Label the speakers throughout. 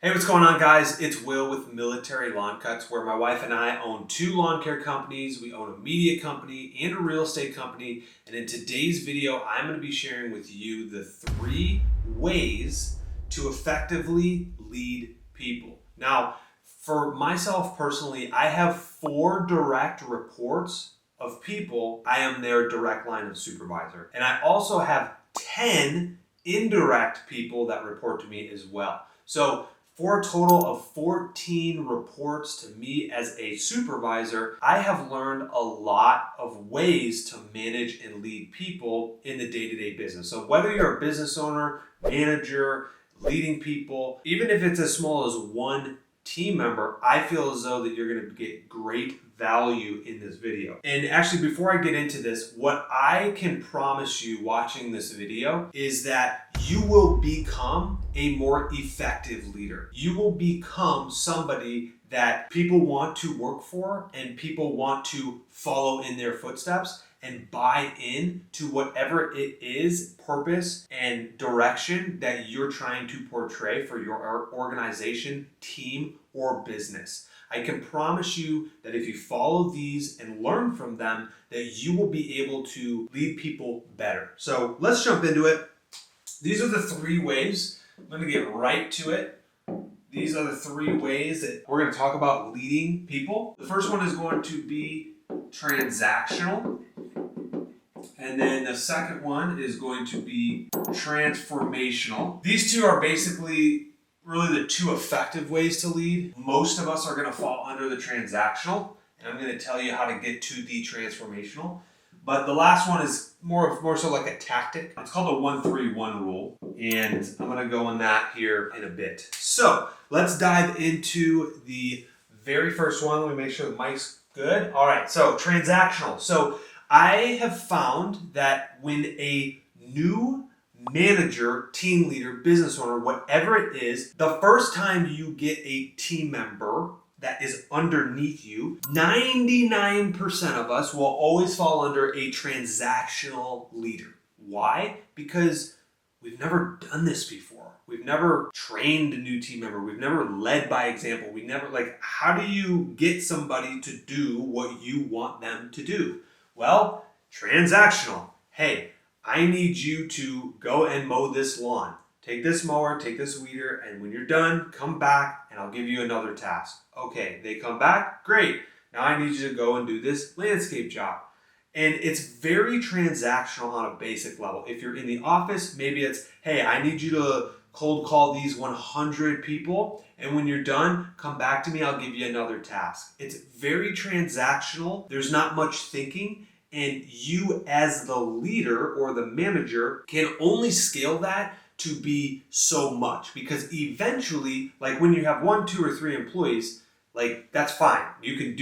Speaker 1: Hey, what's going on, guys? It's Will with Military Lawn Cuts, where my wife and I own two lawn care companies. We own a media company and a real estate company. And in today's video, I'm going to be sharing with you the 3 ways to effectively lead people. Now, for myself personally, I have 4 direct reports of people. I am their direct line of supervisor. And I also have 10 indirect people that report to me as well. So for a total of 14 reports to me as a supervisor, I have learned a lot of ways to manage and lead people in the day-to-day business. So whether you're a business owner, manager, leading people, even if it's as small as one team member, I feel as though that you're going to get great value in this video. And actually, before I get into this, what I can promise you watching this video is that you will become a more effective leader. You will become somebody that people want to work for and people want to follow in their footsteps and buy in to whatever it is, purpose and direction that you're trying to portray for your organization, team, or business. I can promise you that if you follow these and learn from them, that you will be able to lead people better. So let's jump into it. These are the 3 ways. I'm going to get right to it. These are the 3 ways that we're going to talk about leading people. The first one is going to be transactional. And then the second one is going to be transformational. These 2 are basically really the 2 effective ways to lead. Most of us are going to fall under the transactional, and I'm going to tell you how to get to the transformational. But the last one is more so like a tactic. It's called the 1-3-1 rule, and I'm going to go on that here in a bit. So let's dive into the very first one. Let me make sure the mic's good. All right, so transactional. So I have found that when a new manager, team leader, business owner, whatever it is, the first time you get a team member that is underneath you, 99% of us will always fall under a transactional leader. Why? Because we've never done this before. We've never trained a new team member. We've never led by example. We never, how do you get somebody to do what you want them to do? Well, transactional. Hey, I need you to go and mow this lawn. Take this mower, take this weeder, and when you're done, come back and I'll give you another task. Okay, they come back, great. Now I need you to go and do this landscape job. And it's very transactional on a basic level. If you're in the office, maybe it's, hey, I need you to cold call these 100 people, and when you're done, come back to me, I'll give you another task. It's very transactional. There's not much thinking. And you as the leader or the manager can only scale that to be so much, because eventually, like when you have 1, 2, or 3 employees, that's fine. You can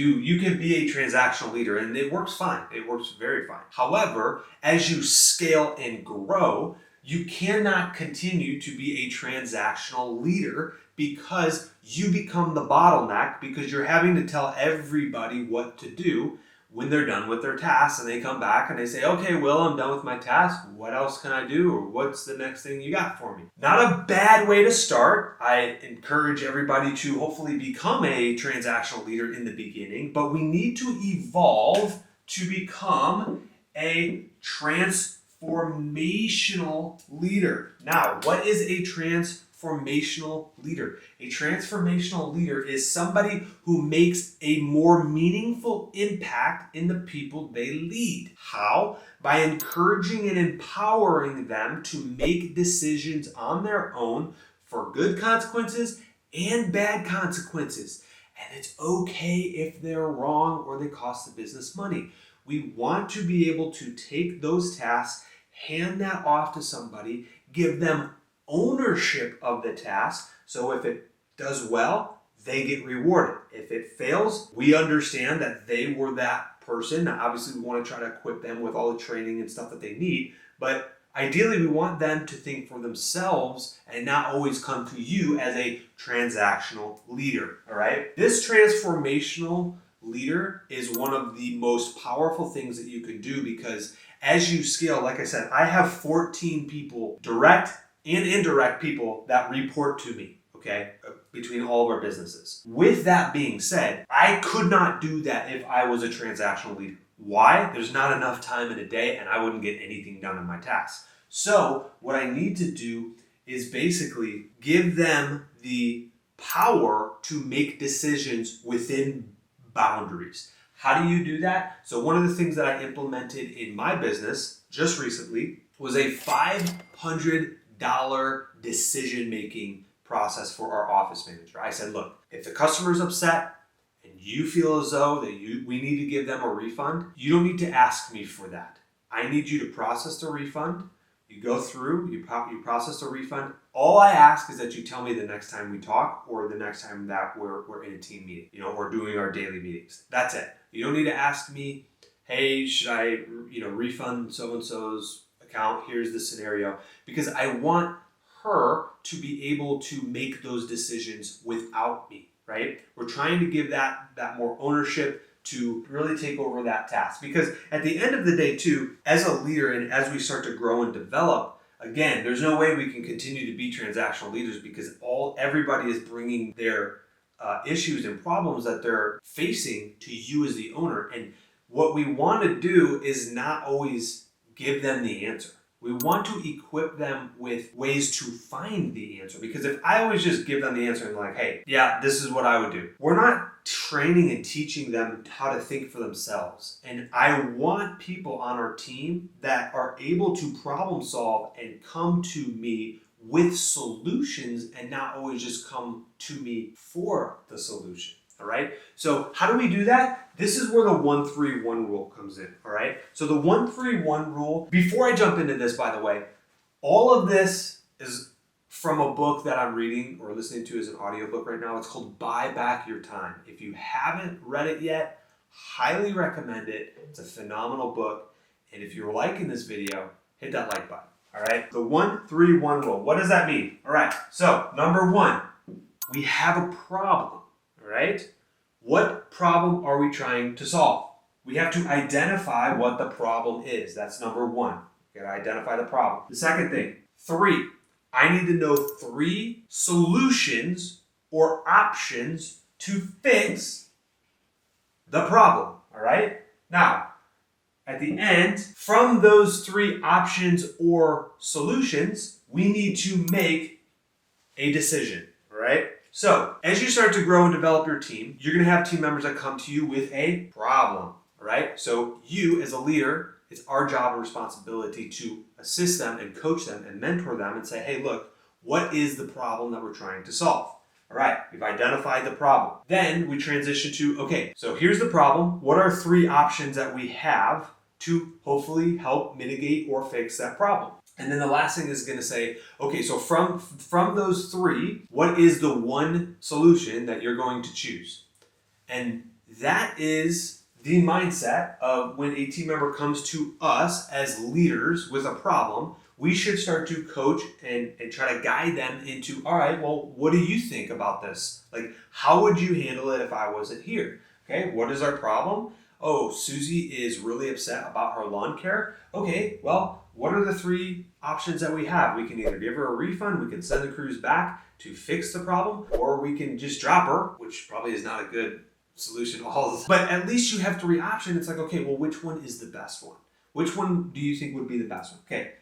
Speaker 1: be a transactional leader and it works fine. It works very fine. However, as you scale and grow, you cannot continue to be a transactional leader because you become the bottleneck, because you're having to tell everybody what to do when they're done with their tasks and they come back and they say, okay, Will, I'm done with my task. What else can I do? Or what's the next thing you got for me? Not a bad way to start. I encourage everybody to hopefully become a transactional leader in the beginning, but we need to evolve to become a transformational leader. Now, what is a transformational leader? A transformational leader is somebody who makes a more meaningful impact in the people they lead. How? By encouraging and empowering them to make decisions on their own for good consequences and bad consequences. And it's okay if they're wrong or they cost the business money. We want to be able to take those tasks, hand that off to somebody, give them ownership of the task. So if it does well, they get rewarded. If it fails, we understand that they were that person. Now, obviously, we want to try to equip them with all the training and stuff that they need, but ideally, we want them to think for themselves and not always come to you as a transactional leader, all right? This transformational leader is one of the most powerful things that you can do, because as you scale, like I said, I have 14 people, direct and indirect people, that report to me, okay? between all of our businesses. With that being said, I could not do that if I was a transactional leader. Why? There's not enough time in a day and I wouldn't get anything done in my tasks. So what I need to do is basically give them the power to make decisions within boundaries. How do you do that? So one of the things that I implemented in my business just recently was a $500 decision-making process for our office manager. I said, look, if the customer's upset and you feel as though that we need to give them a refund, you don't need to ask me for that. I need you to process the refund. You go through, you process the refund. All I ask is that you tell me the next time we talk or the next time that we're in a team meeting, or doing our daily meetings. That's it. You don't need to ask me, hey, should I, refund so-and-so's account? Here's the scenario. Because I want her to be able to make those decisions without me, right? We're trying to give that more ownership to really take over that task. Because at the end of the day too, as a leader and as we start to grow and develop, again, there's no way we can continue to be transactional leaders because everybody is bringing their issues and problems that they're facing to you as the owner. And what we want to do is not always give them the answer. We want to equip them with ways to find the answer. Because if I always just give them the answer and like, hey, yeah, this is what I would do. We're not training and teaching them how to think for themselves. And I want people on our team that are able to problem solve and come to me with solutions and not always just come to me for the solution. All right. So how do we do that? This is where the 1-3-1 rule comes in. All right. So the 1-3-1 rule, before I jump into this, by the way, all of this is from a book that I'm reading or listening to as an audiobook right now. It's called Buy Back Your Time. If you haven't read it yet, highly recommend it. It's a phenomenal book. And if you're liking this video, hit that like button. All right. The 1-3-1 rule. What does that mean? All right. So number one, we have a problem. All right. What problem are we trying to solve? We have to identify what the problem is. That's number one. You got to identify the problem. The second thing, 3, I need to know 3 solutions or options to fix the problem. All right. Now, at the end, from those 3 options or solutions, we need to make a decision. All right. So, as you start to grow and develop your team, you're going to have team members that come to you with a problem, all right? So, you as a leader, it's our job and responsibility to assist them and coach them and mentor them and say, hey, look, what is the problem that we're trying to solve? All right, we've identified the problem. Then we transition to, okay, so here's the problem. What are 3 options that we have to hopefully help mitigate or fix that problem? And then the last thing is going to say, okay, so from those 3, what is the one solution that you're going to choose? And that is the mindset of when a team member comes to us as leaders with a problem, we should start to coach and try to guide them into, all right, well, what do you think about this? Like, how would you handle it if I wasn't here? Okay, what is our problem? Oh, Susie is really upset about her lawn care. Okay, well, what are the 3 options that we have? We can either give her a refund, we can send the crews back to fix the problem, or we can just drop her, which probably is not a good solution all the time. But at least you have 3 options. It's like, okay, well, which one is the best one? Which one do you think would be the best one? Okay,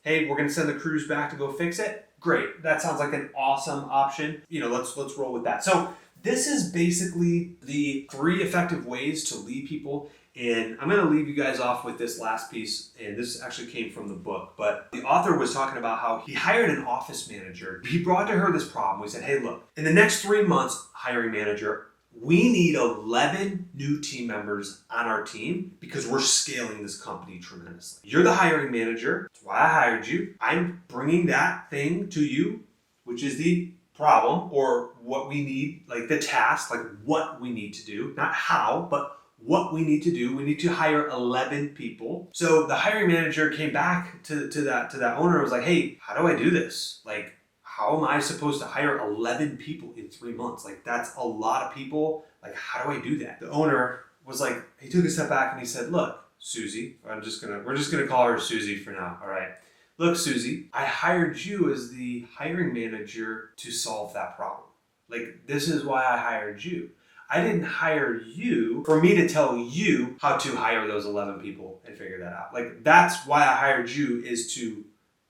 Speaker 1: hey, we're gonna send the crews back to go fix it. Great, that sounds like an awesome option. Let's roll with that. So this is basically the 3 effective ways to lead people. And I'm going to leave you guys off with this last piece. And this actually came from the book. But the author was talking about how he hired an office manager. He brought to her this problem. He said, hey, look, in the next 3 months, hiring manager, we need 11 new team members on our team because we're scaling this company tremendously. You're the hiring manager. That's why I hired you. I'm bringing that thing to you, which is the problem or what we need, like the task, like what we need to do, not how, but what we need to do. We need to hire 11 people. So the hiring manager came back to that owner and was like, hey, how do I do this? Like, how am I supposed to hire 11 people in 3 months? Like, that's a lot of people. Like, how do I do that? The owner was like, he took a step back and he said, look, Susie, we're just gonna call her Susie for now. All right. Look, Susie, I hired you as the hiring manager to solve that problem. Like, this is why I hired you. I didn't hire you for me to tell you how to hire those 11 people and figure that out. Like, that's why I hired you, is to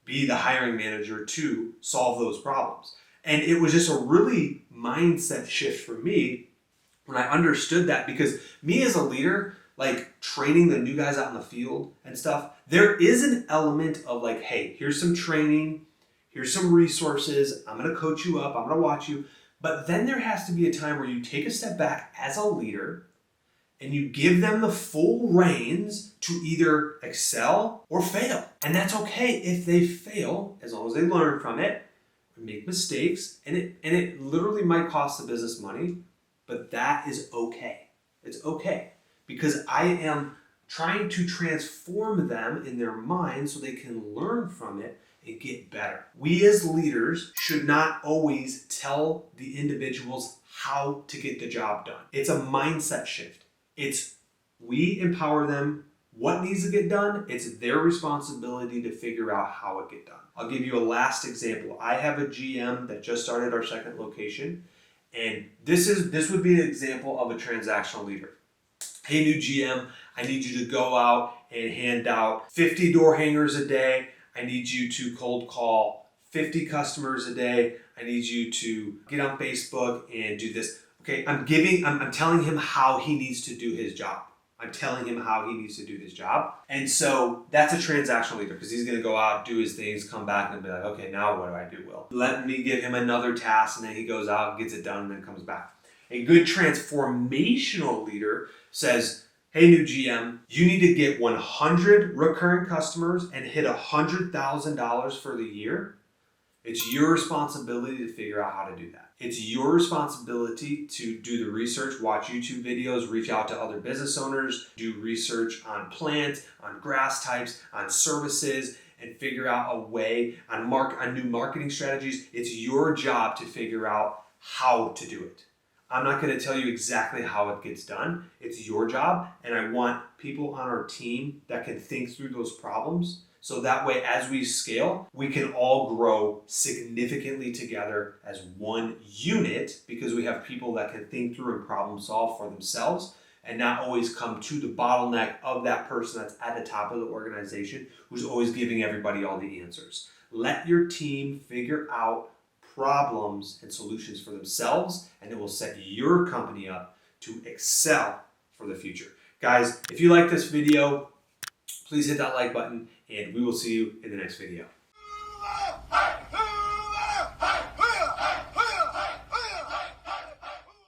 Speaker 1: be the hiring manager to solve those problems. And it was just a really mindset shift for me when I understood that, because me as a leader, like training the new guys out in the field and stuff, there is an element of like, hey, here's some training, here's some resources, I'm gonna coach you up, I'm gonna watch you. But then there has to be a time where you take a step back as a leader and you give them the full reins to either excel or fail. And that's okay if they fail, as long as they learn from it, make mistakes, and it literally might cost the business money, but that is okay. It's okay, because I am trying to transform them in their mind so they can learn from it and get better. We as leaders should not always tell the individuals how to get the job done. It's a mindset shift. It's we empower them what needs to get done. It's their responsibility to figure out how it get done. I'll give you a last example. I have a GM that just started our second location, and this would be an example of a transactional leader. Hey, new GM, I need you to go out and hand out 50 door hangers a day. I need you to cold call 50 customers a day. I need you to get on Facebook and do this. Okay, I'm telling him how he needs to do his job. I'm telling him how he needs to do his job. And so that's a transactional leader, because he's going to go out, do his things, come back and be like, okay, now what do I do, Will? Let me give him another task, and then he goes out, gets it done, and then comes back. A good transformational leader says, hey, new GM, you need to get 100 recurring customers and hit $100,000 for the year. It's your responsibility to figure out how to do that. It's your responsibility to do the research, watch YouTube videos, reach out to other business owners, do research on plants, on grass types, on services, and figure out a way on new marketing strategies. It's your job to figure out how to do it. I'm not going to tell you exactly how it gets done. It's your job, and I want people on our team that can think through those problems. So that way, as we scale, we can all grow significantly together as one unit, because we have people that can think through and problem solve for themselves and not always come to the bottleneck of that person that's at the top of the organization who's always giving everybody all the answers. Let your team figure out problems and solutions for themselves, and it will set your company up to excel for the future. Guys, if you like this video, please hit that like button, and we will see you in the next video.